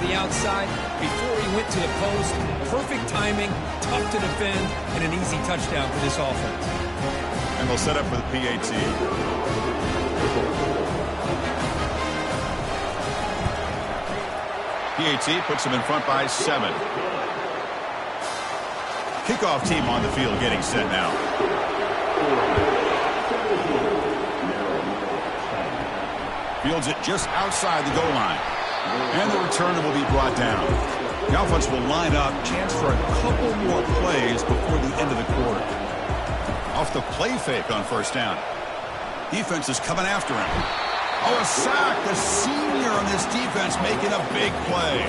The outside before he went to the post. Perfect timing, tough to defend, and an easy touchdown for this offense. And they'll set up for the PAT. PAT puts them in front by 7. Kickoff team on the field getting set now. Fields it just outside the goal line. And the returner will be brought down. The offense will line up. Chance for a couple more plays before the end of the quarter. Off the play fake on first down. Defense is coming after him. Oh, a sack. The senior on this defense making a big play.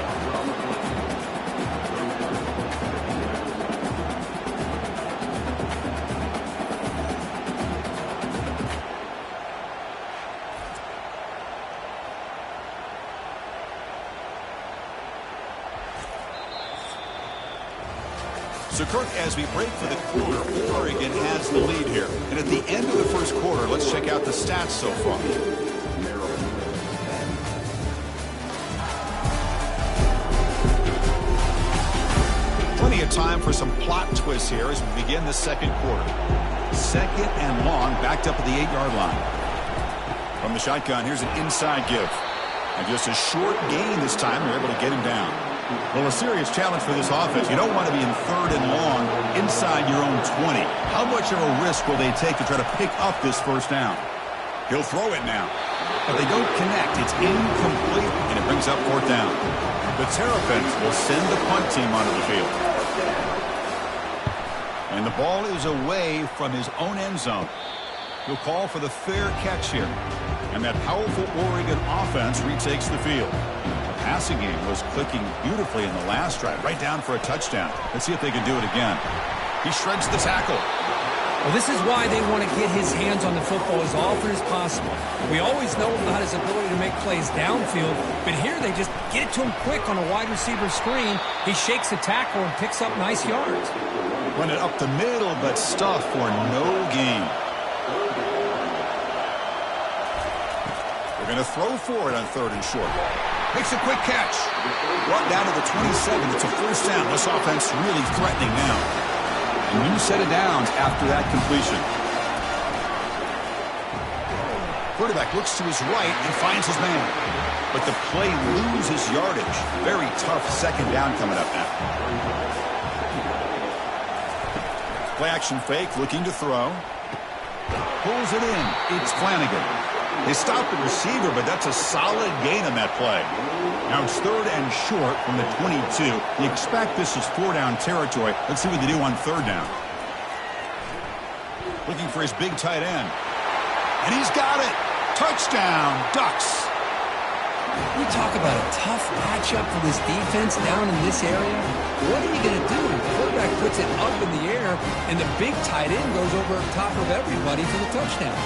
So, Kirk, as we break for the quarter, Oregon has the lead here. And at the end of the first quarter, let's check out the stats so far. Plenty of time for some plot twists here as we begin the second quarter. 2nd and long, backed up at the 8-yard line. From the shotgun, here's an inside give. And just a short gain this time. They're able to get him down. Well, a serious challenge for this offense. You don't want to be in 3rd and long inside your own 20. How much of a risk will they take to try to pick up this first down? He'll throw it now. But they don't connect. It's incomplete, and it brings up 4th down. The Terrapins will send the punt team onto the field. And the ball is away from his own end zone. He'll call for the fair catch here. And that powerful Oregon offense retakes the field. The passing game was clicking beautifully in the last drive, right down for a touchdown. Let's see if they can do it again. He shreds the tackle. Well, this is why they want to get his hands on the football as often as possible. We always know about his ability to make plays downfield, but here they just get it to him quick on a wide receiver screen. He shakes the tackle and picks up nice yards. Run it up the middle, but stuffed for no gain. They're going to throw for it on 3rd and short. Makes a quick catch. Brought down to the 27. It's a first down. This offense really threatening now. A new set of downs after that completion. Quarterback looks to his right and finds his man. But the play loses yardage. Very tough 2nd down coming up now. Play action fake, looking to throw. Pulls it in. It's Flanagan. They stopped the receiver, but that's a solid gain on that play. Now it's 3rd and short from the 22. You expect this is 4-down territory. Let's see what they do on 3rd down. Looking for his big tight end. And he's got it. Touchdown, Ducks. We talk about a tough matchup for this defense down in this area. What are you going to do? The quarterback puts it up in the air, and the big tight end goes over top of everybody for the touchdown.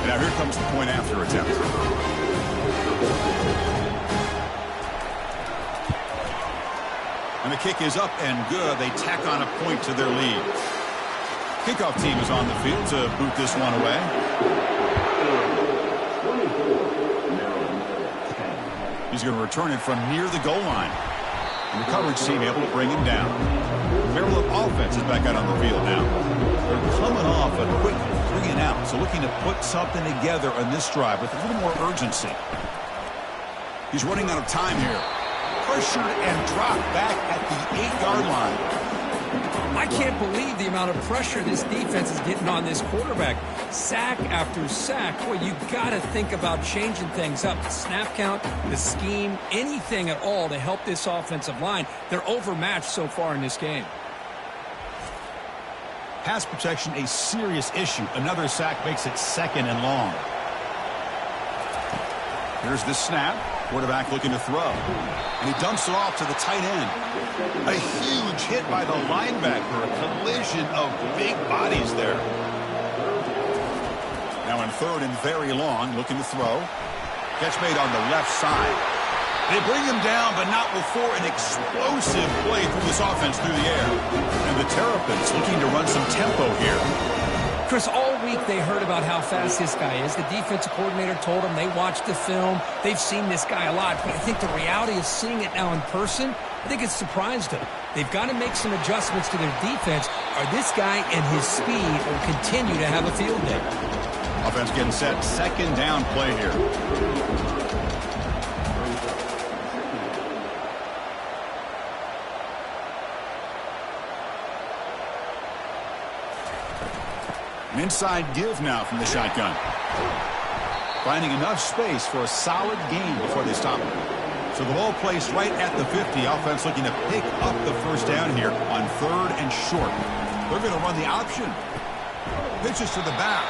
Now here comes the point after attempt. And the kick is up and good. They tack on a point to their lead. Kickoff team is on the field to boot this one away. He's going to return it from near the goal line. And the coverage team able to bring him down. Maryland offense is back out on the field now. They're coming off a quick 3-and-out, so looking to put something together on this drive with a little more urgency. He's running out of time here. Pressured and dropped back at the 8-yard line. I can't believe the amount of pressure this defense is getting on this quarterback. Sack after sack. Boy, you got to think about changing things up. The snap count, the scheme, anything at all to help this offensive line. They're overmatched so far in this game. Pass protection, a serious issue. Another sack makes it 2nd and long. Here's the snap. Quarterback looking to throw. And he dumps it off to the tight end. A huge hit by the linebacker. A collision of big bodies there. Now in 3rd and very long, looking to throw. Catch made on the left side. They bring him down, but not before an explosive play through this offense through the air. And the Terrapins looking to run some tempo here. Chris, all week they heard about how fast this guy is. The defensive coordinator told them they watched the film. They've seen this guy a lot. But I think the reality of seeing it now in person, I think it's surprised them. They've got to make some adjustments to their defense, or this guy and his speed will continue to have a field day. Offense getting set. Second down play here. An inside give now from the shotgun. Finding enough space for a solid gain before they stop it. So the ball placed right at the 50. Offense looking to pick up the first down here on 3rd and short. They're going to run the option. Pitches to the back.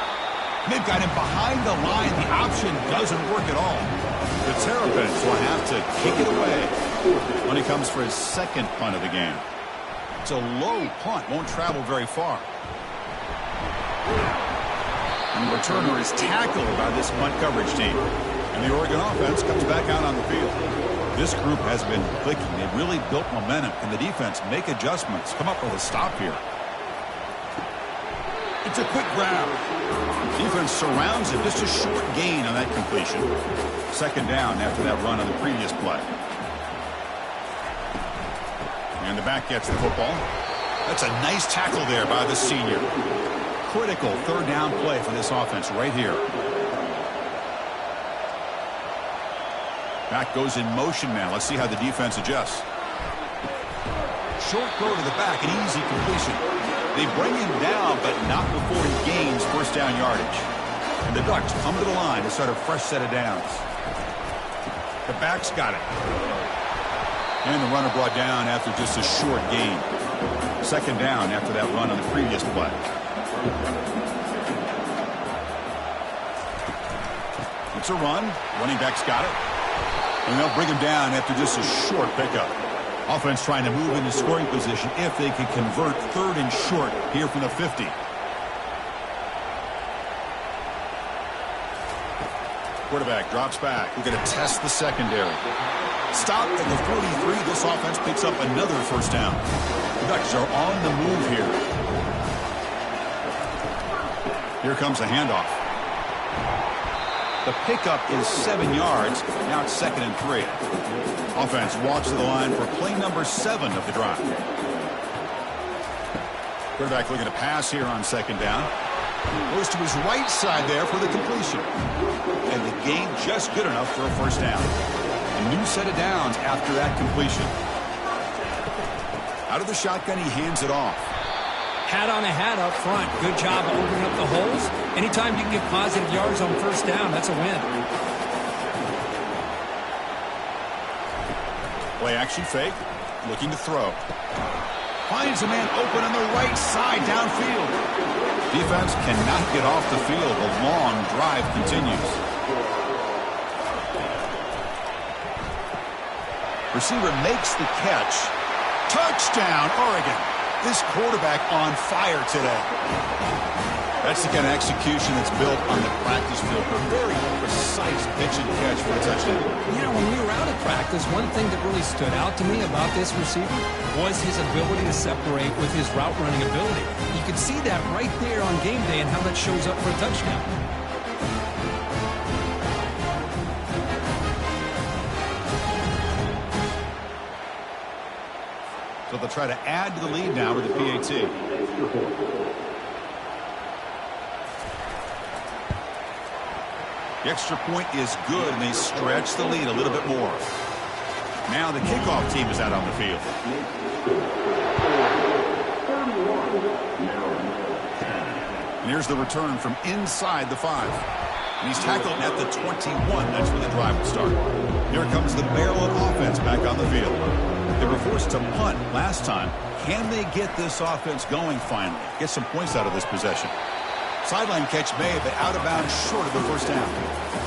They've got him behind the line. The option doesn't work at all. The Terrapins will have to kick it away when he comes for his second punt of the game. It's a low punt. Won't travel very far. And the returner is tackled by this punt coverage team. And the Oregon offense comes back out on the field. This group has been clicking. They've really built momentum. And the defense make adjustments. Come up with a stop here. It's a quick grab. Defense surrounds him. Just a short gain on that completion. Second down after that run on the previous play. And the back gets the football. That's a nice tackle there by the senior. Critical 3rd down play for this offense right here. Back goes in motion now. Let's see how the defense adjusts. Short throw to the back, an easy completion. They bring him down, but not before he gains first down yardage. And the Ducks come to the line to start a fresh set of downs. The back's got it. And the runner brought down after just a short gain. Second down after that run on the previous play. It's a run. Running back's got it. And they'll bring him down after just a short pickup. Offense trying to move into scoring position if they can convert 3rd and short here from the 50. Quarterback drops back. We're going to test the secondary. Stop at the 43. This offense picks up another first down. The Ducks are on the move here. Here comes a handoff. The pickup is 7 yards. Now it's 2nd and 3. Offense walks to the line for play number 7 of the drive. Quarterback looking to pass here on 2nd down. Goes to his right side there for the completion. And the gain just good enough for a first down. A new set of downs after that completion. Out of the shotgun, he hands it off. Hat on a hat up front. Good job of opening up the holes. Anytime you can get positive yards on first down, that's a win. Play action fake. Looking to throw. Finds a man open on the right side downfield. Defense cannot get off the field. The long drive continues. Receiver makes the catch. Touchdown, Oregon. This quarterback on fire today. That's the kind of execution that's built on the practice field. A very precise pitch and catch for a touchdown. You know, when we were out at practice, one thing that really stood out to me about this receiver was his ability to separate with his route running ability. You could see that right there on game day and how that shows up for a touchdown. So they'll try to add to the lead now with the PAT. The extra point is good, and they stretch the lead a little bit more. Now the kickoff team is out on the field. And here's the return from inside the 5. And he's tackled at the 21. That's where the drive will start. Here comes the Maryland offense back on the field. They were forced to punt last time. Can they get this offense going finally? Get some points out of this possession. Sideline catch made, but out of bounds short of the first down.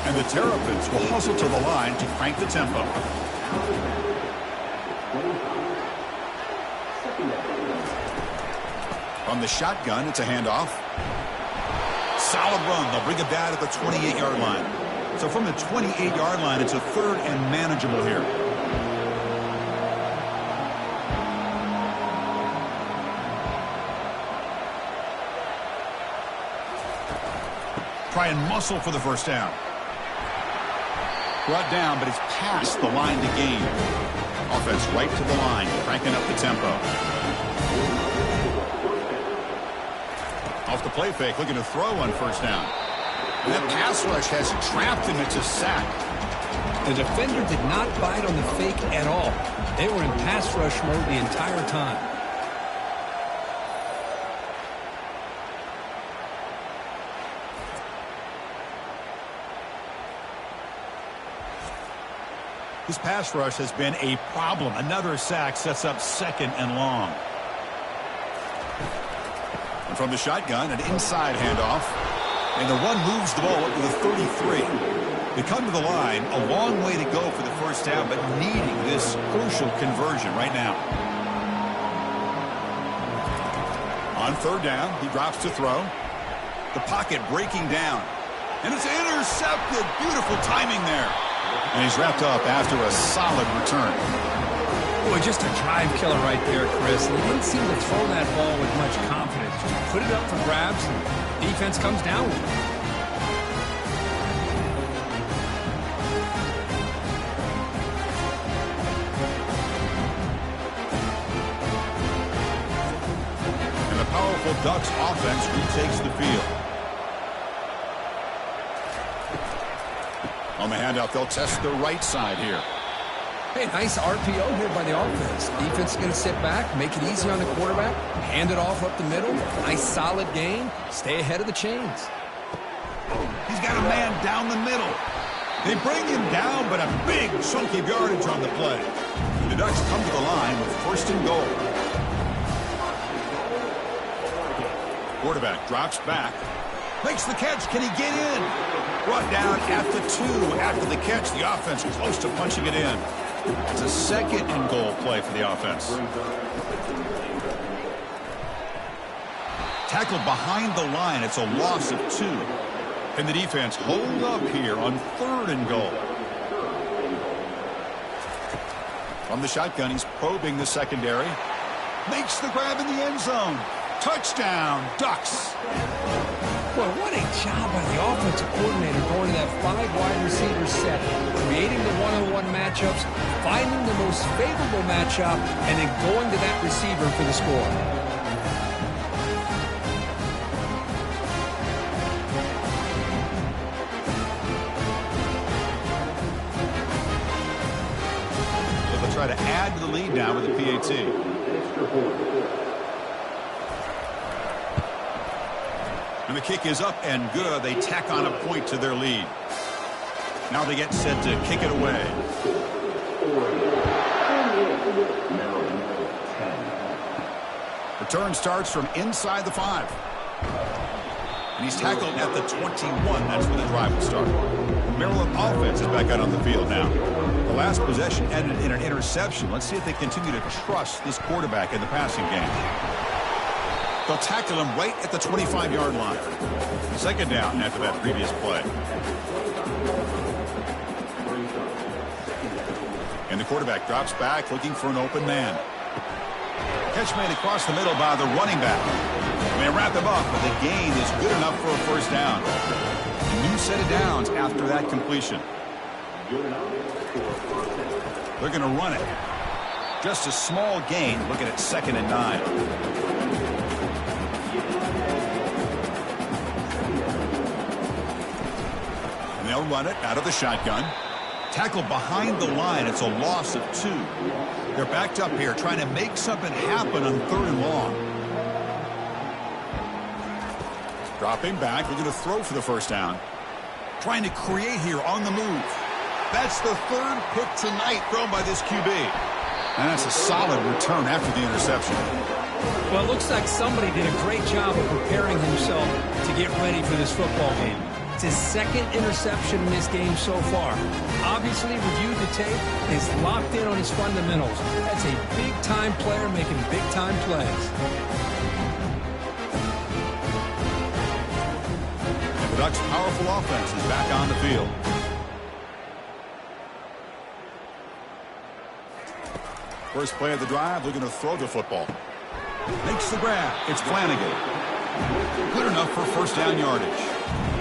And the Terrapins will hustle to the line to crank the tempo. From the shotgun, it's a handoff. Solid run. They'll bring it down at the 28-yard line. So from the 28-yard line, it's a third and manageable here. Try and muscle for the first down. Brought down, but it's past the line to gain. Offense right to the line, cranking up the tempo. Off the play fake, looking to throw on first down. And that pass rush has trapped him. It's a sack. The defender did not bite on the fake at all. They were in pass rush mode the entire time. This pass rush has been a problem. Another sack sets up second and long. And from the shotgun, an inside handoff. And the run moves the ball up to the 33. They come to the line, a long way to go for the first down, but needing this crucial conversion right now. On third down, he drops to throw. The pocket breaking down. And it's intercepted. Beautiful timing there. And he's wrapped up after a solid return. Boy, just a drive killer right there, Chris. And he didn't seem to throw that ball with much confidence. Just put it up for grabs, and defense comes down with it. And the powerful Ducks offense retakes the field. On the handoff, they'll test the right side here. Hey, nice RPO here by the offense. Defense is going to sit back, make it easy on the quarterback, hand it off up the middle. Nice solid gain. Stay ahead of the chains. He's got a man down the middle. They bring him down, but a big chunk of yardage on the play. The Ducks come to the line with first and goal. Quarterback drops back. Makes the catch. Can he get in? Brought down at the 2 after the catch. The offense close to punching it in. It's a second and goal play for the offense. Tackled behind the line. It's a loss of 2. And the defense hold up here on third and goal. From the shotgun, he's probing the secondary. Makes the grab in the end zone. Touchdown, Ducks. Well, what a job by the offensive coordinator going to that 5 wide receiver set, creating the one-on-one matchups, finding the most favorable matchup, and then going to that receiver for the score. So they'll try to add to the lead now with the PAT. And the kick is up and good. They tack on a point to their lead. Now they get set to kick it away. Return starts from inside the 5. And he's tackled at the 21. That's where the drive will start. Maryland offense is back out on the field now. The last possession ended in an interception. Let's see if they continue to trust this quarterback in the passing game. They'll tackle him right at the 25-yard line. Second down after that previous play. And the quarterback drops back looking for an open man. Catch made across the middle by the running back. They wrap him up, but the gain is good enough for a first down. A new set of downs after that completion. They're going to run it. Just a small gain, looking at 2nd and 9. They'll run it out of the shotgun. Tackled behind the line. It's a loss of 2. They're backed up here trying to make something happen on third and long. Dropping back. Looking to throw for the first down. Trying to create here on the move. That's the 3rd pick tonight thrown by this QB. And that's a solid return after the interception. Well, it looks like somebody did a great job of preparing himself to get ready for this football game. It's his 2nd interception in this game so far. Obviously reviewed the tape, is locked in on his fundamentals. That's a big-time player making big-time plays. And the Ducks' powerful offense is back on the field. First play of the drive, looking to throw the football. Makes the grab. It's Flanagan. Good enough for first down yardage.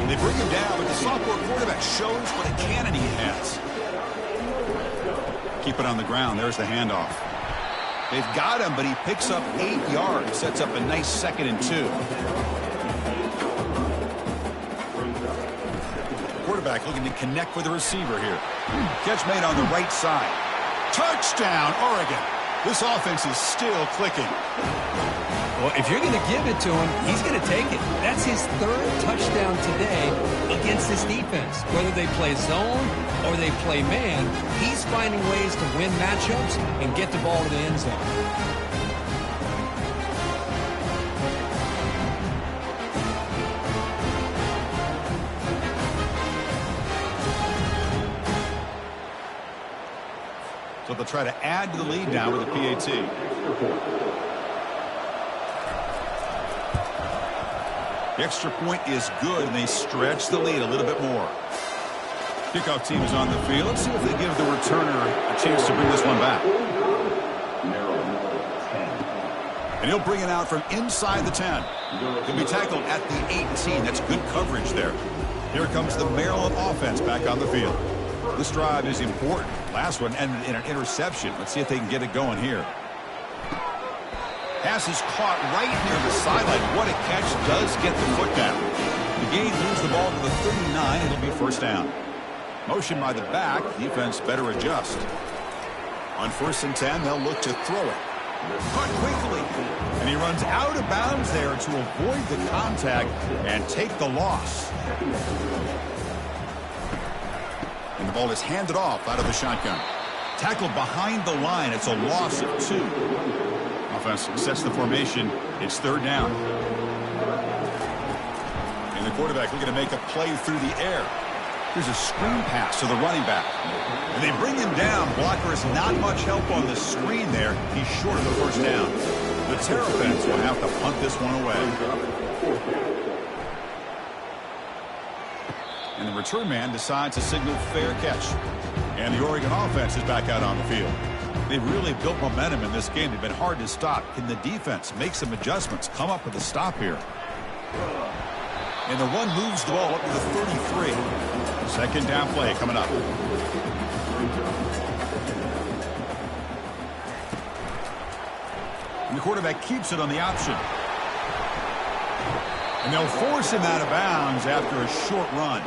They bring him down, but the sophomore quarterback shows what a cannon he has. Keep it on the ground. There's the handoff. They've got him, but he picks up 8 yards. Sets up a nice 2nd and 2. Quarterback looking to connect with the receiver here. Catch made on the right side. Touchdown, Oregon. This offense is still clicking. Well, if you're going to give it to him, he's going to take it. That's his 3rd touchdown today against this defense. Whether they play zone or they play man, he's finding ways to win matchups and get the ball to the end zone. So they'll try to add to the lead now with a PAT. The extra point is good, and they stretch the lead a little bit more. Kickoff team is on the field. Let's see if they give the returner a chance to bring this one back. And he'll bring it out from inside the 10. He'll be tackled at the 18. That's good coverage there. Here comes the Maryland offense back on the field. This drive is important. Last one ended in an interception. Let's see if they can get it going here. Pass is caught right near the sideline. What a catch. Does get the foot down. The Gage moves the ball to the 39. It'll be first down. Motion by the back. Defense better adjust. On 1st and 10, they'll look to throw it. Caught quickly. And he runs out of bounds there to avoid the contact and take the loss. And the ball is handed off out of the shotgun. Tackled behind the line. It's a loss of 2. Offense sets the formation. It's 3rd down. And the quarterback looking to make a play through the air. Here's a screen pass to the running back. And they bring him down. Blocker is not much help on the screen there. He's short of the first down. The Terrapins will have to punt this one away. And the return man decides to signal fair catch. And the Oregon offense is back out on the field. They've really built momentum in this game. They've been hard to stop. Can the defense make some adjustments, come up with a stop here? And the one moves the ball up to the 33. 2nd down play coming up. And the quarterback keeps it on the option. And they'll force him out of bounds after a short run.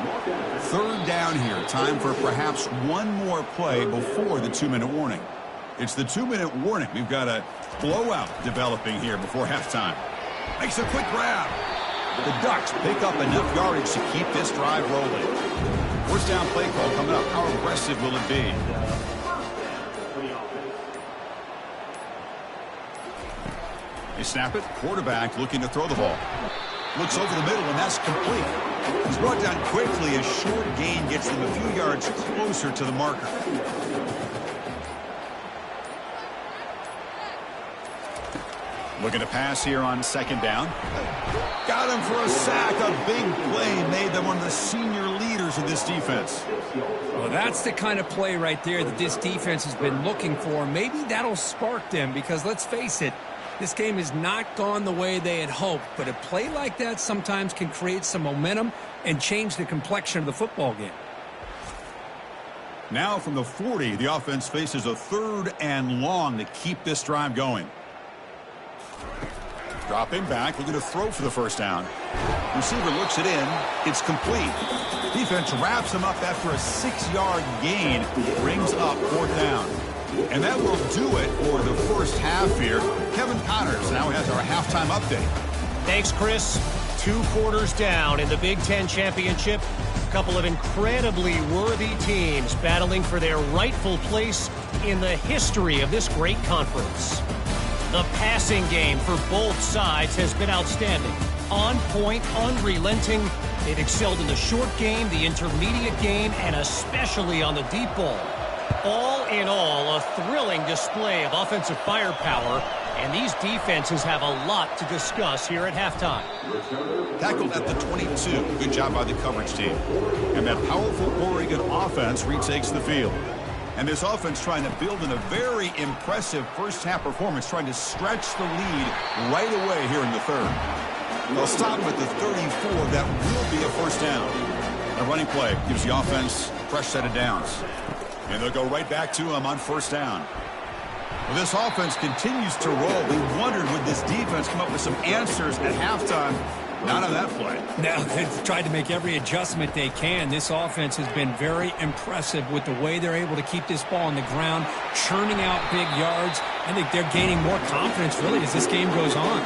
3rd down here. Time for perhaps one more play before the 2-minute warning. It's the 2-minute warning. We've got a blowout developing here before halftime. Makes a quick grab. The Ducks pick up enough yardage to keep this drive rolling. First down play call coming up. How aggressive will it be? They snap it. Quarterback looking to throw the ball. Looks over the middle, and that's complete. He's brought down quickly. A short gain gets them a few yards closer to the marker. Looking to pass here on 2nd down. Got him for a sack. A big play made them one of the senior leaders of this defense. Well, that's the kind of play right there that this defense has been looking for. Maybe that'll spark them because, let's face it, this game has not gone the way they had hoped. But a play like that sometimes can create some momentum and change the complexion of the football game. Now from the 40, the offense faces a 3rd and long to keep this drive going. Dropping back, looking to throw for the first down. Receiver looks it in. It's complete. Defense wraps him up after a 6-yard gain. Brings up 4th down. And that will do it for the first half here. Kevin Connors now has our halftime update. Thanks, Chris. 2 quarters down in the Big Ten Championship. A couple of incredibly worthy teams battling for their rightful place in the history of this great conference. The passing game for both sides has been outstanding. On point, unrelenting. They've excelled in the short game, the intermediate game, and especially on the deep ball. All in all, a thrilling display of offensive firepower, and these defenses have a lot to discuss here at halftime. Tackled at the 22. Good job by the coverage team. And that powerful Oregon offense retakes the field. And this offense trying to build in a very impressive first-half performance, trying to stretch the lead right away here in the third. They'll stop him at the 34. That will be a first down. A running play gives the offense a fresh set of downs. And they'll go right back to him on first down. Well, this offense continues to roll. We wondered, would this defense come up with some answers at halftime? Not on that play. Now, they've tried to make every adjustment they can. This offense has been very impressive with the way they're able to keep this ball on the ground, churning out big yards. I think they're gaining more confidence, really, as this game goes on.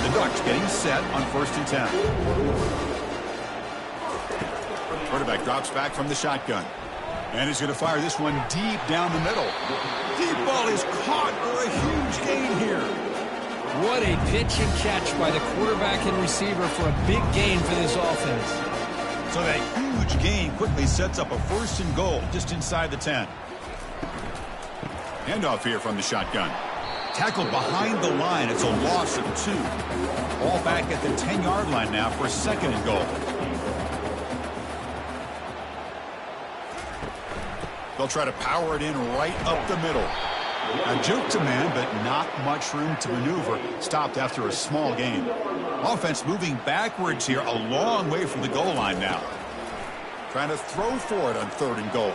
The Ducks getting set on 1st and 10. Quarterback drops back from the shotgun. And he's going to fire this one deep down the middle. Deep ball is caught for a huge gain here. What a pitch and catch by the quarterback and receiver for a big gain for this offense. So that huge gain quickly sets up a 1st and goal just inside the 10. Handoff here from the shotgun. Tackled behind the line. It's a loss of 2. Ball back at the 10-yard line now for 2nd and goal. They'll try to power it in right up the middle. A juke to man, but not much room to maneuver. Stopped after a small gain. Offense moving backwards here, a long way from the goal line now. Trying to throw for it on 3rd and goal.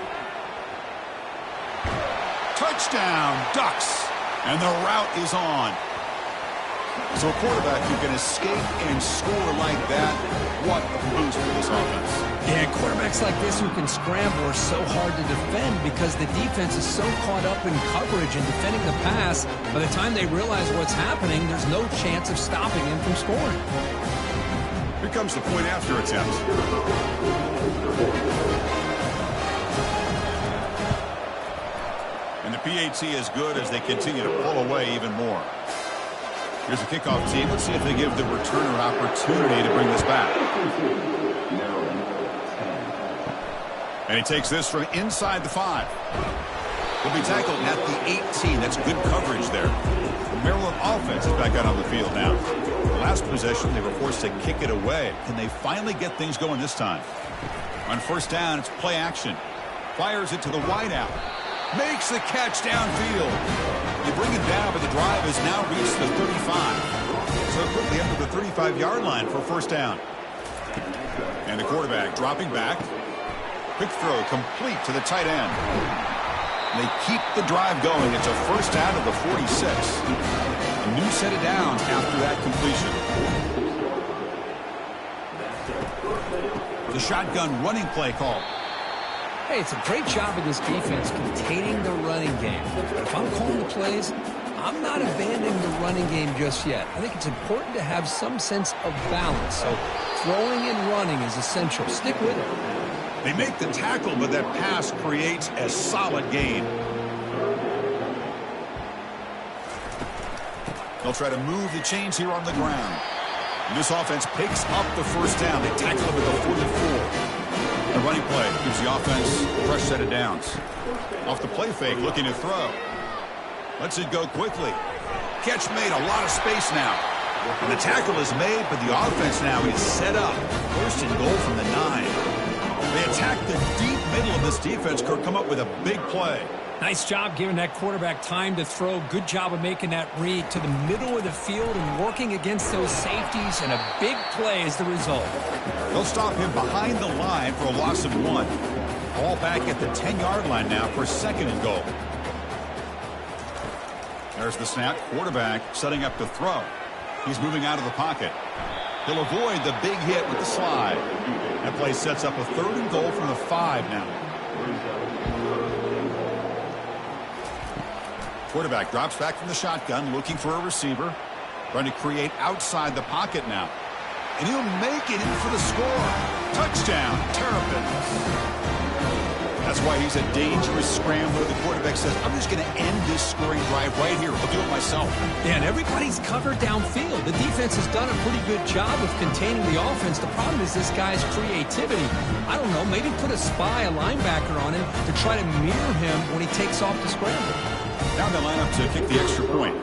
Touchdown, Ducks. And the route is on. So a quarterback who can escape and score like that, what a boost for this offense. Yeah, quarterbacks like this who can scramble are so hard to defend because the defense is so caught up in coverage and defending the pass. By the time they realize what's happening, there's no chance of stopping him from scoring. Here comes the point after attempt. And the PAT is good as they continue to pull away even more. Here's the kickoff team. Let's see if they give the returner an opportunity to bring this back. And he takes this from inside the 5. He'll be tackled at the 18. That's good coverage there. The Maryland offense is back out on the field now. The last possession, they were forced to kick it away. Can they finally get things going this time? On 1st down, it's play action. Fires it to the wideout. Makes the catch downfield. They bring it down, but the drive has now reached the 35. So quickly under the 35-yard line for 1st down. And the quarterback dropping back. Quick throw complete to the tight end. And they keep the drive going. It's a 1st down of the 46. A new set of downs after that completion. The shotgun running play call. Hey, it's a great job of this defense containing the running game. But if I'm calling the plays, I'm not abandoning the running game just yet. I think it's important to have some sense of balance. So throwing and running is essential. Stick with it. They make the tackle, but that pass creates a solid gain. They'll try to move the chains here on the ground. And this offense picks up the 1st down. They tackle him at the 44. The running play gives the offense a fresh set of downs. Off the play fake, looking to throw. Lets it go quickly. Catch made, a lot of space now. And the tackle is made, but the offense now is set up. 1st and goal from the 9. They attack the deep middle of this defense. Could come up with a big play. Nice job giving that quarterback time to throw. Good job of making that read to the middle of the field and working against those safeties, and a big play is the result. They'll stop him behind the line for a loss of 1. Ball back at the 10-yard line now for 2nd and goal. There's the snap. Quarterback setting up to throw. He's moving out of the pocket. He'll avoid the big hit with the slide. That play sets up a 3rd and goal from the 5 now. Quarterback drops back from the shotgun, looking for a receiver. Trying to create outside the pocket now. And he'll make it in for the score. Touchdown, Terrapins. That's why he's a dangerous scrambler. The quarterback says, I'm just going to end this scoring drive right here. I'll do it myself. Yeah, and everybody's covered downfield. The defense has done a pretty good job of containing the offense. The problem is this guy's creativity. I don't know, maybe put a spy, a linebacker on him to try to mirror him when he takes off the scramble. Now they line up to kick the extra point.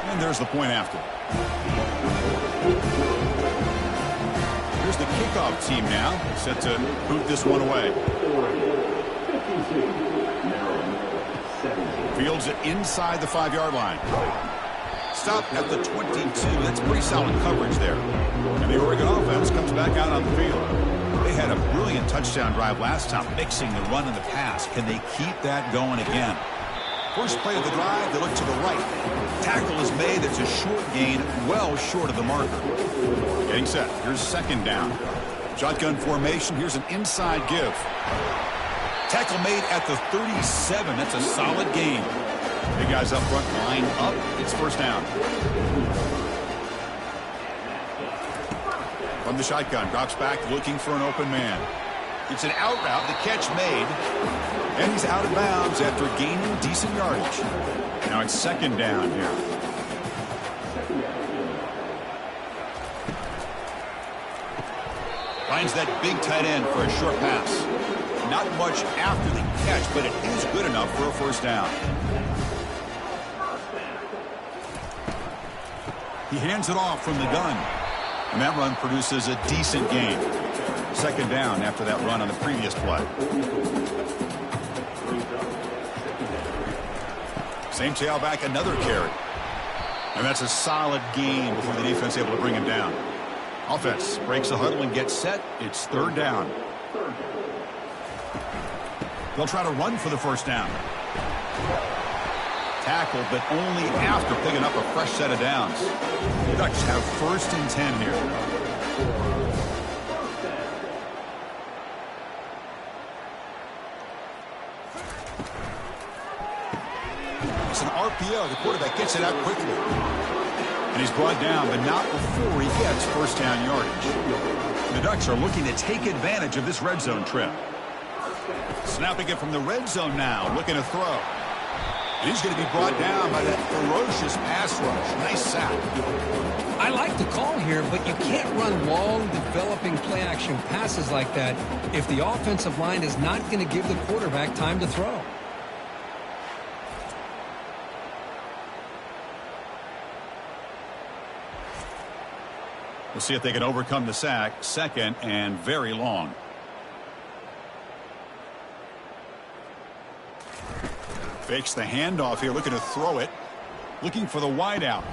And there's the point after. Here's Here's the kickoff team now, set to boot this one away. Fields it inside the 5-yard line. Stop at the 22. That's pretty solid coverage there. And the Oregon offense comes back out on the field. They had a brilliant touchdown drive last time, mixing the run and the pass. Can they keep that going again? First play of the drive, they look to the right. Tackle is made. It's a short gain, well short of the marker. Getting set. Here's second down. Shotgun formation. Here's an inside give. Tackle made at the 37. That's a solid gain. Big guys up front, line up. It's first down. From the shotgun, drops back, looking for an open man. It's an out route, the catch made. And he's out of bounds after gaining decent yardage. Now it's second down here. Finds that big tight end for a short pass. Not much after the catch, but it is good enough for a first down. He hands it off from the gun. And that run produces a decent gain. Second down after that run on the previous play. Same tailback, another carry. And that's a solid gain before the defense able to bring him down. Offense breaks the huddle and gets set. It's third down. They'll try to run for the first down. Tackle, but only after picking up a fresh set of downs. The Ducks have first and 10 here. It's an RPO. The quarterback gets it out quickly. And he's brought down, but not before he gets first down yardage. The Ducks are looking to take advantage of this red zone trip. Snapping it from the red zone now, looking to throw. He's going to be brought down by that ferocious pass rush. Nice sack. I like the call here, but you can't run long, developing play-action passes like that if the offensive line is not going to give the quarterback time to throw. We'll see if they can overcome the sack. Second and very long. Fakes the handoff here, looking to throw it. Looking for the wideout.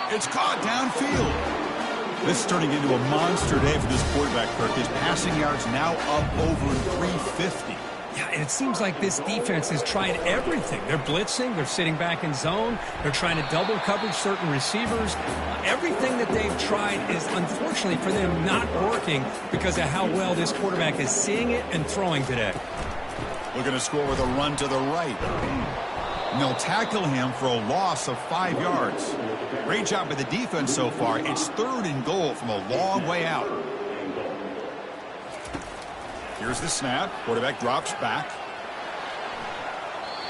It's caught downfield. This is turning into a monster day for this quarterback, Kirk. His passing yards now up over 350. Yeah, and it seems like this defense has tried everything. They're blitzing. They're sitting back in zone. They're trying to double coverage certain receivers. Everything that they've tried is, unfortunately for them, not working because of how well this quarterback is seeing it and throwing today. Looking to score with a run to the right. And they'll tackle him for a loss of 5 yards. Great job by the defense so far. It's third and goal from a long way out. Here's the snap. Quarterback drops back.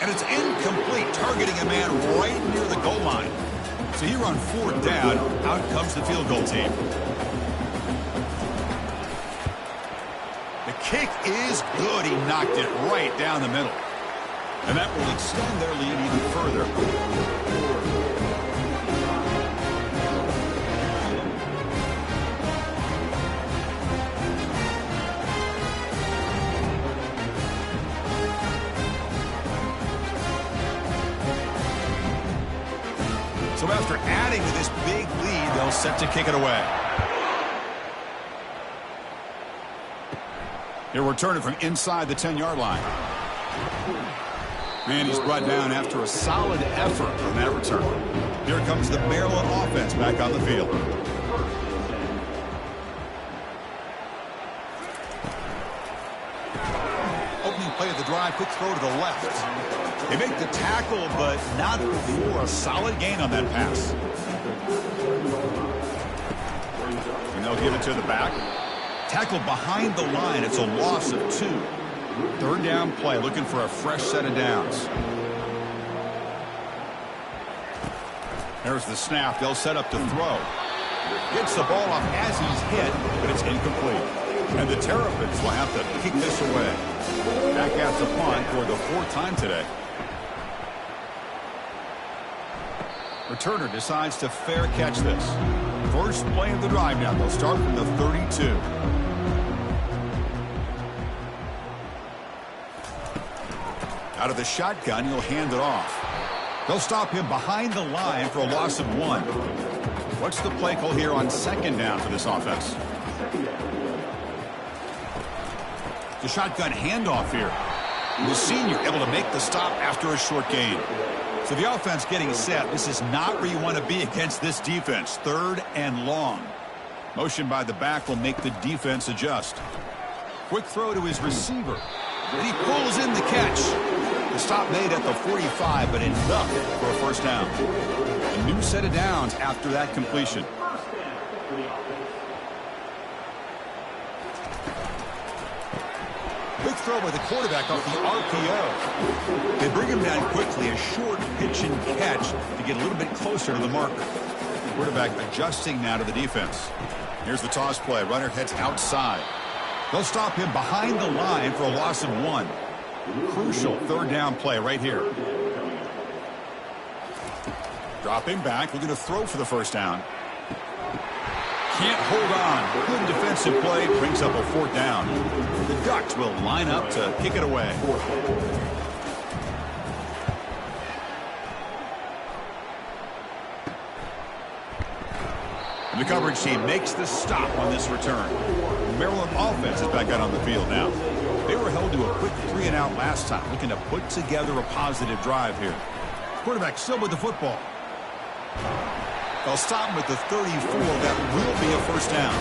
And it's incomplete, targeting a man right near the goal line. So here on fourth down, out comes the field goal team. The kick is good. He knocked it right down the middle. And that will extend their lead even further. So after adding to this big lead, they'll set to kick it away. He'll return it from inside the 10-yard line. And he's brought down after a solid effort on that return. Here comes the Maryland offense back on the field. Opening play of the drive, quick throw to the left. They make the tackle, but not before a solid gain on that pass. And they'll give it to the back. Tackle behind the line. It's a loss of 2. Third down play, looking for a fresh set of downs. There's the snap. They'll set up to throw. Gets the ball off as he's hit, but it's incomplete. And the Terrapins will have to kick this away. Back at the punt for the 4th time today. Returner decides to fair catch this. First play of the drive now. They'll start from the 32. Out of the shotgun, he'll hand it off. They'll stop him behind the line for a loss of 1. What's the play call here on second down for this offense? The shotgun handoff here. The senior able to make the stop after a short gain. So the offense getting set. This is not where you want to be against this defense. 3rd and long. Motion by the back will make the defense adjust. Quick throw to his receiver. And he pulls in the catch. The stop made at the 45, but enough for a first down. A new set of downs after that completion. Quick throw by the quarterback off the RPO. They bring him down quickly. A short pitch and catch to get a little bit closer to the marker. Quarterback adjusting now to the defense. Here's the toss play. Runner heads outside. They'll stop him behind the line for a loss of 1. Crucial 3rd down play right here. Dropping back, looking to throw for the first down. Can't hold on. Good defensive play, brings up a 4th down. The Ducks will line up to kick it away. And the coverage team makes the stop on this return. The Maryland offense is back out on the field now. They were held to a quick 3-and-out last time, looking to put together a positive drive here. Quarterback still with the football. They'll stop him at the 34. That will be a first down.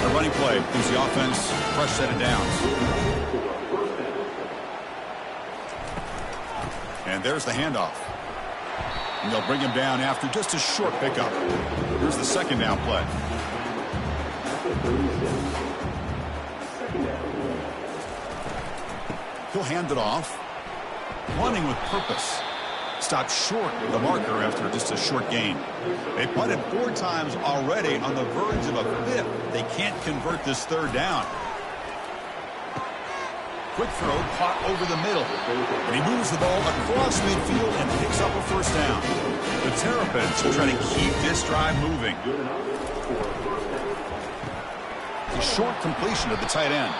The running play gives the offense a fresh set of downs. And there's the handoff. And they'll bring him down after just a short pickup. Here's the 2nd down play. He'll hand it off. Running with purpose. Stopped short of the marker after just a short gain. They punted 4 times already, on the verge of a 5th. They can't convert this 3rd down. Quick throw caught over the middle. And he moves the ball across midfield and picks up a first down. The Terrapins will try to keep this drive moving. A short completion to the tight end.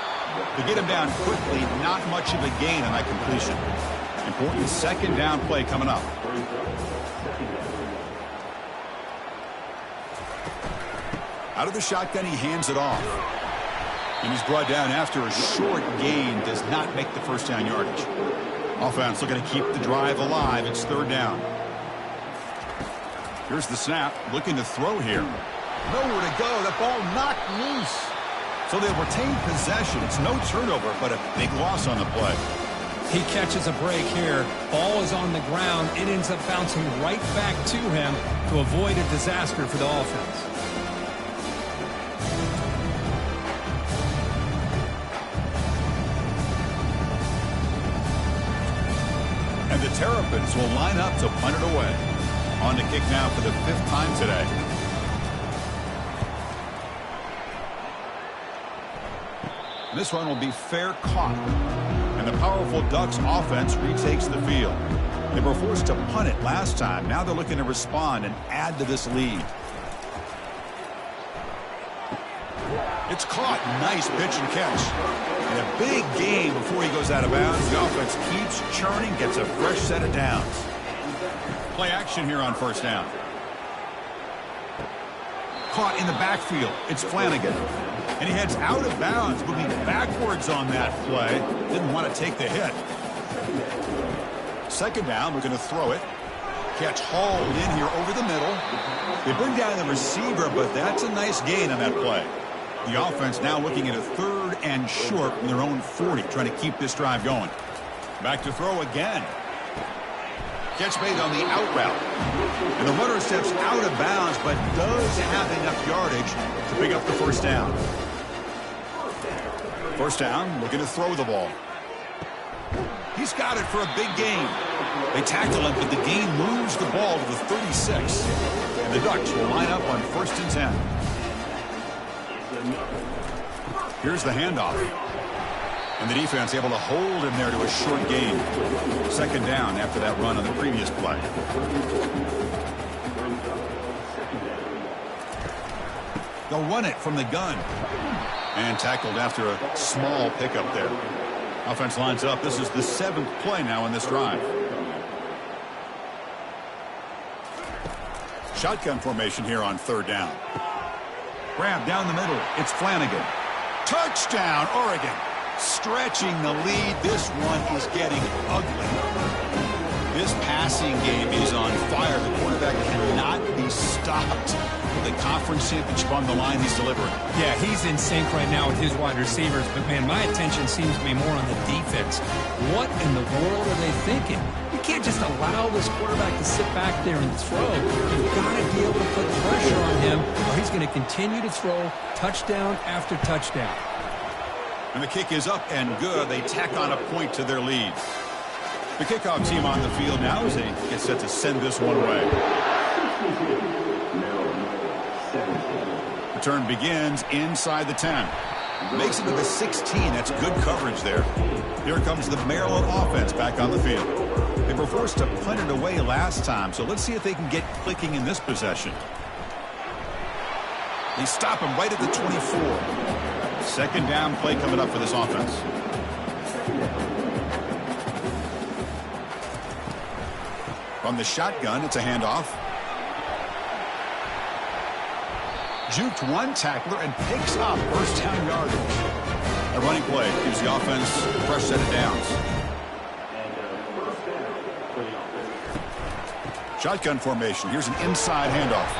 To get him down quickly, not much of a gain on that completion. Important 2nd down play coming up. Out of the shotgun, he hands it off. And he's brought down after a short gain. Does not make the first down yardage. Offense looking to keep the drive alive. It's 3rd down. Here's the snap. Looking to throw here. Nowhere to go. That ball knocked loose. So they retain possession. It's no turnover, but a big loss on the play. He catches a break here. Ball is on the ground. It ends up bouncing right back to him to avoid a disaster for the offense. And the Terrapins will line up to punt it away. On to kick now for the 5th time today. This one will be fair caught. And the powerful Ducks offense retakes the field. They were forced to punt it last time. Now they're looking to respond and add to this lead. It's caught. Nice pitch and catch. And a big gain before he goes out of bounds. The offense keeps churning, gets a fresh set of downs. Play action here on first down. Caught in the backfield. It's Flanagan. And he heads out of bounds, moving backwards on that play. Didn't want to take the hit. 2nd down, we're going to throw it. Catch hauled in here over the middle. They bring down the receiver, but that's a nice gain on that play. The offense now looking at a 3rd and short from their own 40, trying to keep this drive going. Back to throw again. Catch made on the out route. And the runner steps out of bounds, but does have enough yardage to pick up the first down. First down, looking to throw the ball. He's got it for a big gain. They tackle him, but the gain moves the ball to the 36. And the Ducks will line up on 1st and 10. Here's the handoff. And the defense able to hold him there to a short gain. 2nd down after that run on the previous play. They'll run it from the gun. And tackled after a small pickup there. Offense lines up. This is the 7th play now in this drive. Shotgun formation here on 3rd down. Grab down the middle. It's Flanagan. Touchdown, Oregon. Stretching the lead. This one is getting ugly. This passing game is on fire. The quarterback cannot be stopped. The conference championship on the line, he's delivering. Yeah, he's in sync right now with his wide receivers. But, man, my attention seems to be more on the defense. What in the world are they thinking? You can't just allow this quarterback to sit back there and throw. You've got to be able to put pressure on him, or he's going to continue to throw touchdown after touchdown. And the kick is up and good. They tack on a point to their lead. The kickoff team on the field now as they get set to send this one away. Return begins inside the 10. Makes it to the 16. That's good coverage there. Here comes the Maryland offense back on the field. They were forced to punt it away last time, so let's see if they can get clicking in this possession. They stop him right at the 24. 2nd down play coming up for this offense. From the shotgun, it's a handoff. Juked one tackler and picks up 1st down yardage. A running play gives the offense a fresh set of downs. Shotgun formation. Here's an inside handoff.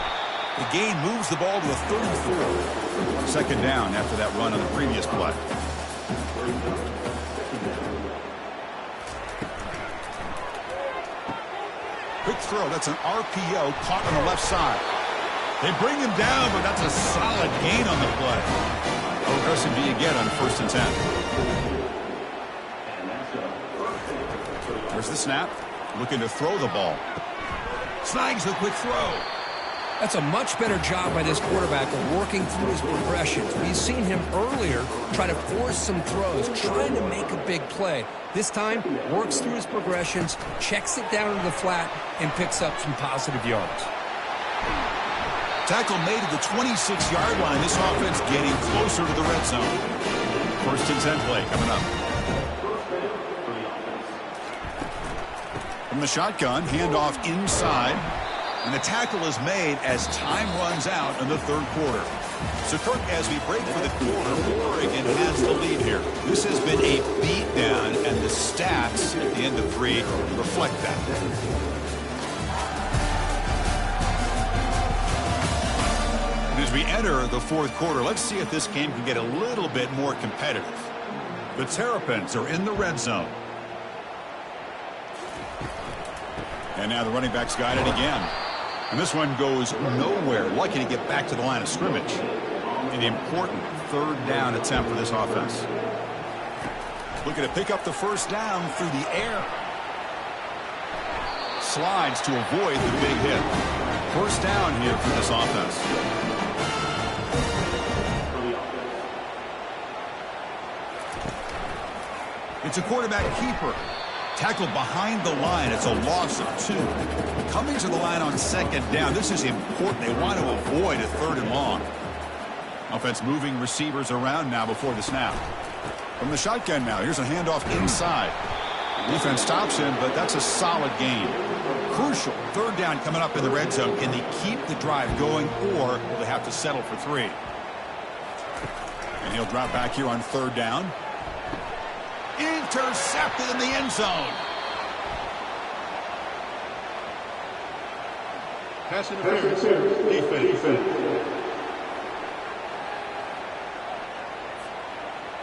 The gain moves the ball to the 34. 2nd down after that run on the previous play. Quick throw. That's an RPO caught on the left side. They bring him down, but that's a solid gain on the play. How aggressive do you get on 1st and 10? There's the snap. Looking to throw the ball. Snags the quick throw. That's a much better job by this quarterback of working through his progressions. We've seen him earlier try to force some throws, trying to make a big play. This time, works through his progressions, checks it down to the flat, and picks up some positive yards. Tackle made at the 26-yard line. This offense getting closer to the red zone. 1st and 10 play coming up. From the shotgun, handoff inside. And the tackle is made as time runs out in the 3rd quarter. So, Kirk, as we break for the quarter, Oregon has the lead here. This has been a beatdown, and the stats at the end of 3 reflect that. And as we enter the 4th quarter, let's see if this game can get a little bit more competitive. The Terrapins are in the red zone. And now the running back's got it again. And this one goes nowhere. Lucky to get back to the line of scrimmage. An important 3rd down attempt for this offense. Looking to pick up the 1st down through the air. Slides to avoid the big hit. 1st down here for this offense. It's a quarterback keeper. Tackled behind the line. It's a loss of 2. Coming to the line on 2nd down. This is important. They want to avoid a 3rd and long. Offense moving receivers around now before the snap. From the shotgun now. Here's a handoff inside. Defense stops him, but that's a solid gain. Crucial 3rd down coming up in the red zone. Can they keep the drive going, or will they have to settle for 3? And he'll drop back here on 3rd down. Intercepted in the end zone. Pass interference. Defense.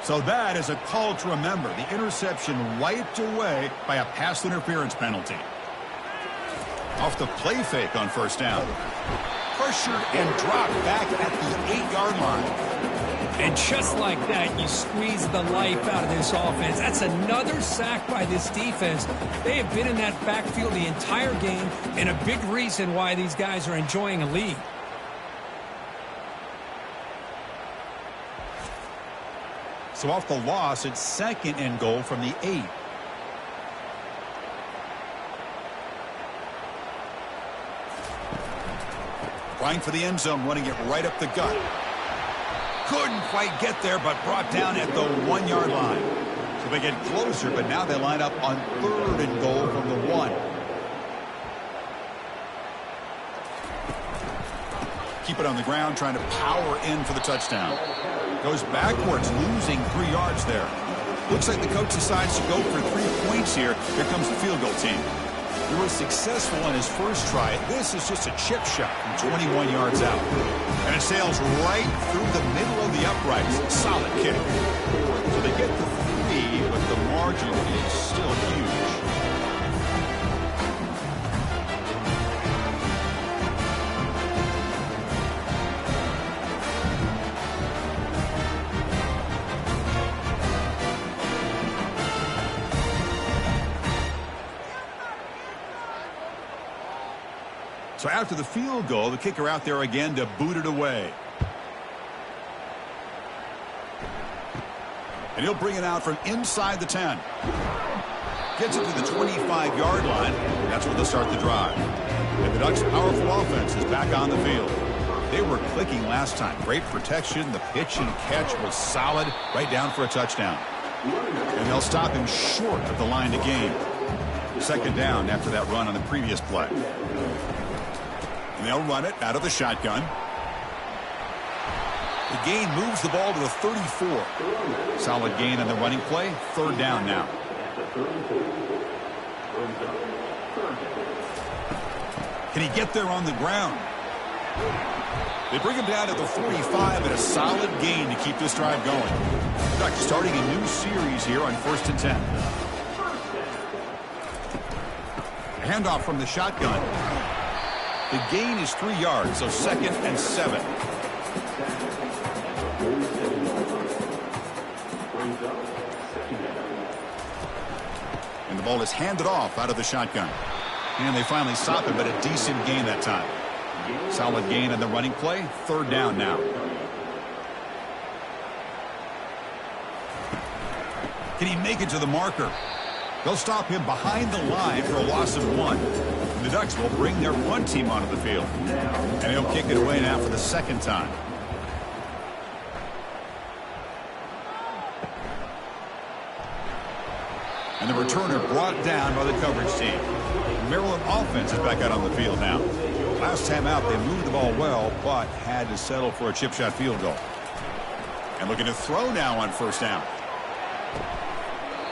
So that is a call to remember. The interception wiped away by a pass interference penalty. Off the play fake on 1st down. Pressured and dropped back at the 8-yard line. And just like that, you squeeze the life out of this offense. That's another sack by this defense. They have been in that backfield the entire game, and a big reason why these guys are enjoying a lead. So off the loss, it's 2nd and goal from the 8. Trying for the end zone, running it right up the gut. Couldn't quite get there, but brought down at the 1-yard line. So they get closer, but now they line up on 3rd and goal from the 1. Keep it on the ground, trying to power in for the touchdown. Goes backwards, losing 3 yards there. Looks like the coach decides to go for 3 points here. Here comes the field goal team. He was successful on his first try. This is just a chip shot from 21 yards out. And it sails right through the middle of the uprights. Solid kick. So they get the 3, but the margin is still huge. So after the field goal, the kicker out there again to boot it away. And he'll bring it out from inside the 10. Gets it to the 25-yard line. That's where they'll start the drive. And the Ducks' powerful offense is back on the field. They were clicking last time. Great protection. The pitch and catch was solid. Right down for a touchdown. And they'll stop him short of the line to gain. 2nd down after that run on the previous play. And they'll run it out of the shotgun. The gain moves the ball to the 34. Solid gain on the running play. 3rd down now. Can he get there on the ground? They bring him down at the 45 and a solid gain to keep this drive going. The Ducks starting a new series here on 1st and 10. A handoff from the shotgun. The gain is 3 yards, so 2nd and 7. And the ball is handed off out of the shotgun. And they finally stop it, but a decent gain that time. Solid gain on the running play. 3rd down now. Can he make it to the marker? They'll stop him behind the line for a loss of 1. The Ducks will bring their punt team onto the field. And he'll kick it away now for the 2nd time. And the returner brought down by the coverage team. Maryland offense is back out on the field now. Last time out, they moved the ball well, but had to settle for a chip shot field goal. And looking to throw now on 1st down.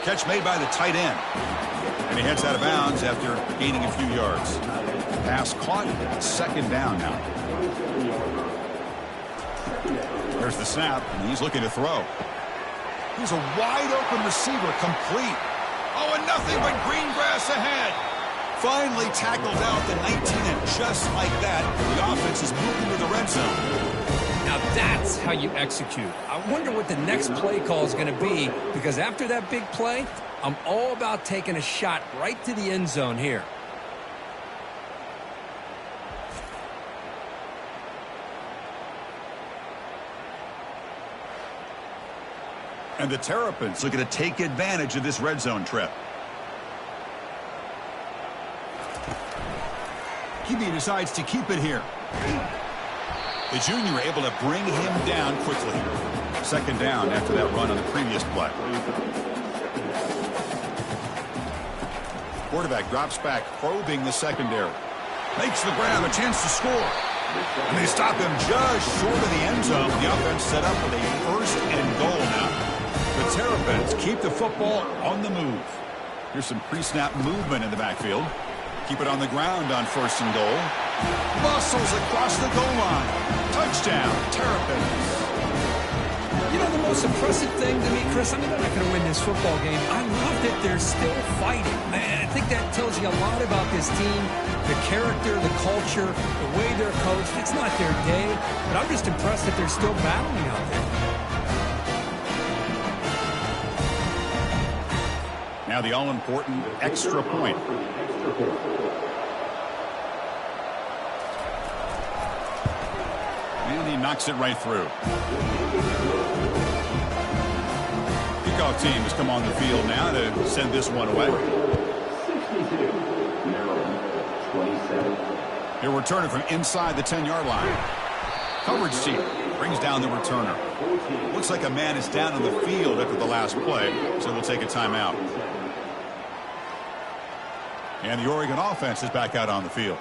Catch made by the tight end. And he heads out of bounds after gaining a few yards. Pass caught. 2nd down now. There's the snap, and he's looking to throw. He's a wide open receiver, complete. Oh, and nothing but green grass ahead. Finally tackled out the 19, and just like that, the offense is moving to the red zone. Now that's how you execute. I wonder what the next play call is going to be, because after that big play, I'm all about taking a shot right to the end zone here. And the Terrapins looking to take advantage of this red zone trip. QB decides to keep it here. The junior able to bring him down quickly. 2nd down after that run on the previous play. Quarterback drops back, probing the secondary. Makes the grab, a chance to score. And they stop him just short of the end zone. The offense set up with a 1st and goal now. The Terrapins keep the football on the move. Here's some pre-snap movement in the backfield. Keep it on the ground on 1st and goal. Muscles across the goal line. Touchdown, Terrapins. You know, the most impressive thing to me, Chris, I mean, they're not going to win this football game. I love that they're still fighting. I think that tells you a lot about this team, the character, the culture, the way they're coached. It's not their day, but I'm just impressed that they're still battling out there. Now the all-important extra point. And he knocks it right through. Kickoff team has come on the field now to send this one away. He'll return it from inside the 10-yard line. Coverage team Brings down the returner. Looks like a man is down on the field after the last play, so we'll take a timeout. And the Oregon offense is back out on the field.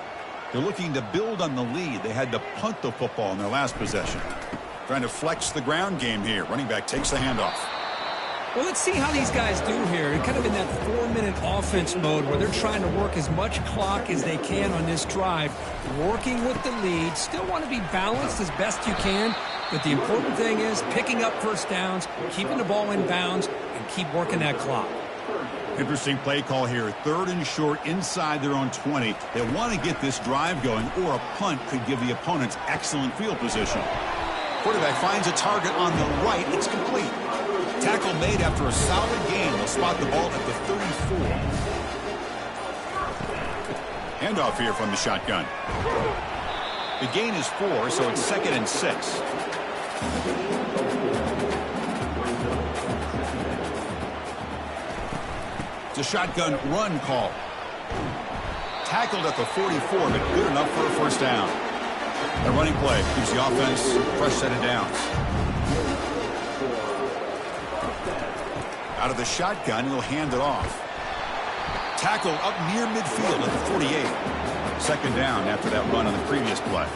They're looking to build on the lead. They had to punt the football in their last possession. Trying to flex the ground game here. Running back takes the handoff. Well, let's see how these guys do here. They're kind of in that 4-minute offense mode where they're trying to work as much clock as they can on this drive, working with the lead. Still want to be balanced as best you can, but the important thing is picking up first downs, keeping the ball in bounds, and keep working that clock. Interesting play call here. 3rd and short inside their own 20. They want to get this drive going, or a punt could give the opponents excellent field position. Quarterback finds a target on the right. It's complete. Tackle made after a solid gain. They'll spot the ball at the 34. Handoff here from the shotgun. The gain is 4, so it's 2nd and 6. It's a shotgun run call. Tackled at the 44, but good enough for a first down. The running play gives the offense a fresh set of downs. Out of the shotgun, he'll hand it off. Tackled up near midfield at the 48. 2nd down after that run on the previous play.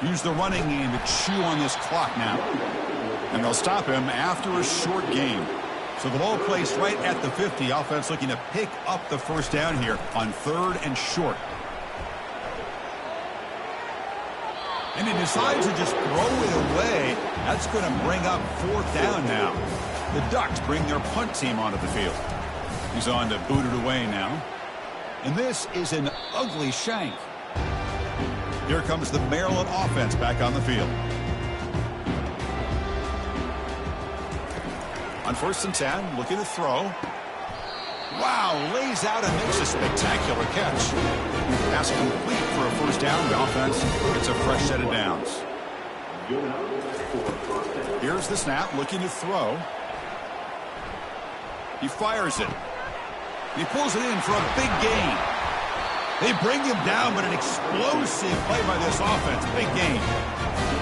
Use the running game to chew on this clock now. And they'll stop him after a short game. So the ball placed right at the 50. Offense looking to pick up the first down here on 3rd and short. And he decides to just throw it away. That's going to bring up 4th down now. The Ducks bring their punt team onto the field. He's on to boot it away now. And this is an ugly shank. Here comes the Maryland offense back on the field. On 1st and 10, looking to throw. Wow, lays out and makes a spectacular catch. Pass complete for a first down. The offense gets a fresh set of downs. Here's the snap, looking to throw. He fires it. He pulls it in for a big gain. They bring him down, but an explosive play by this offense. Big gain.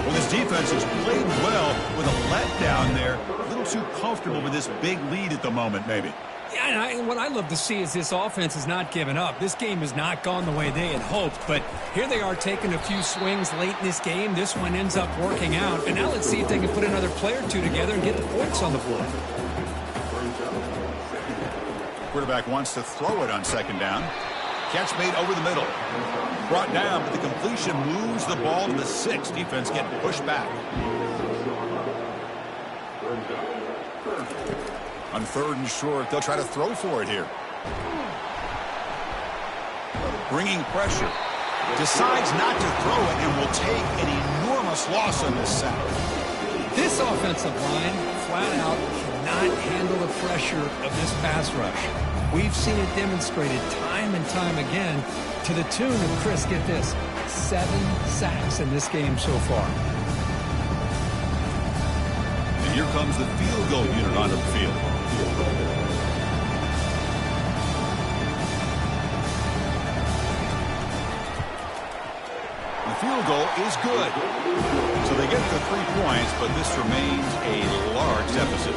Well, this defense has played well with a letdown there. A little too comfortable with this big lead at the moment, maybe. Yeah, and what I love to see is this offense has not given up. This game has not gone the way they had hoped, but here they are taking a few swings late in this game. This one ends up working out, and now let's see if they can put another play or two together and get the points on the board. Quarterback wants to throw it on 2nd down. Catch made over the middle. Brought down, but the completion moves the ball to the 6. Defense getting pushed back. On 3rd and short, they'll try to throw for it here. Bringing pressure. Decides not to throw it and will take an enormous loss on this sack. This offensive line, flat out, cannot handle the pressure of this pass rush. We've seen it demonstrated time and time again to the tune of, Chris, get this, 7 sacks in this game so far. And here comes the field goal unit onto the field. The field goal is good. So they get the 3 points, but this remains a large deficit.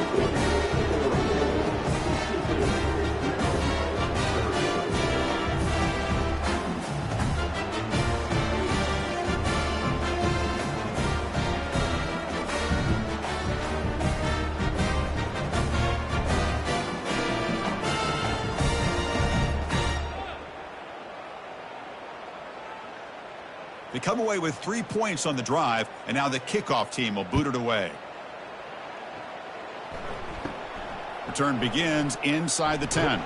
They come away with 3 points on the drive, and now the kickoff team will boot it away. Return begins inside the 10.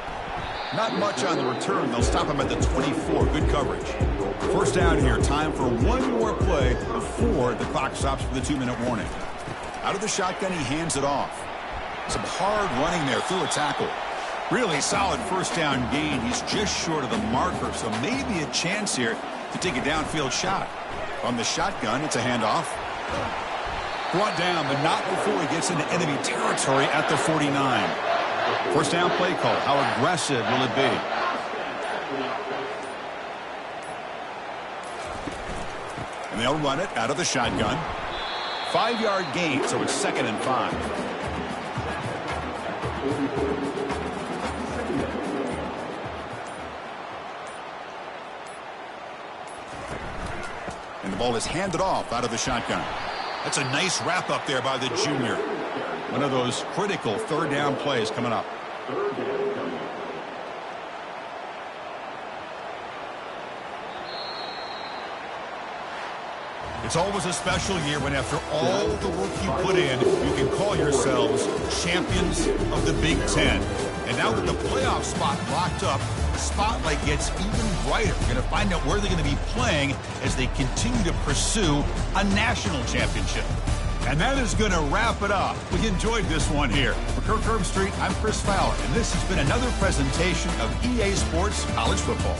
Not much on the return. They'll stop him at the 24. Good coverage. First down here. Time for one more play before the clock stops for the 2-minute warning. Out of the shotgun, he hands it off. Some hard running there through a tackle. Really solid first down gain. He's just short of the marker, so maybe a chance here to take a downfield shot. From the shotgun, it's a handoff. Brought down, but not before he gets into enemy territory at the 49. First down play call. How aggressive will it be? And they'll run it out of the shotgun. 5-yard gain, so it's 2nd and 5. And the ball is handed off out of the shotgun. That's a nice wrap up there by the junior. One of those critical 3rd down plays coming up. It's always a special year when after all the work you put in, you can call yourselves champions of the Big Ten. And now with the playoff spot locked up, the spotlight gets even brighter. We're going to find out where they're going to be playing as they continue to pursue a national championship. And that is going to wrap it up. We enjoyed this one here. For Kirk Herbstreit, I'm Chris Fowler, and this has been another presentation of EA Sports College Football.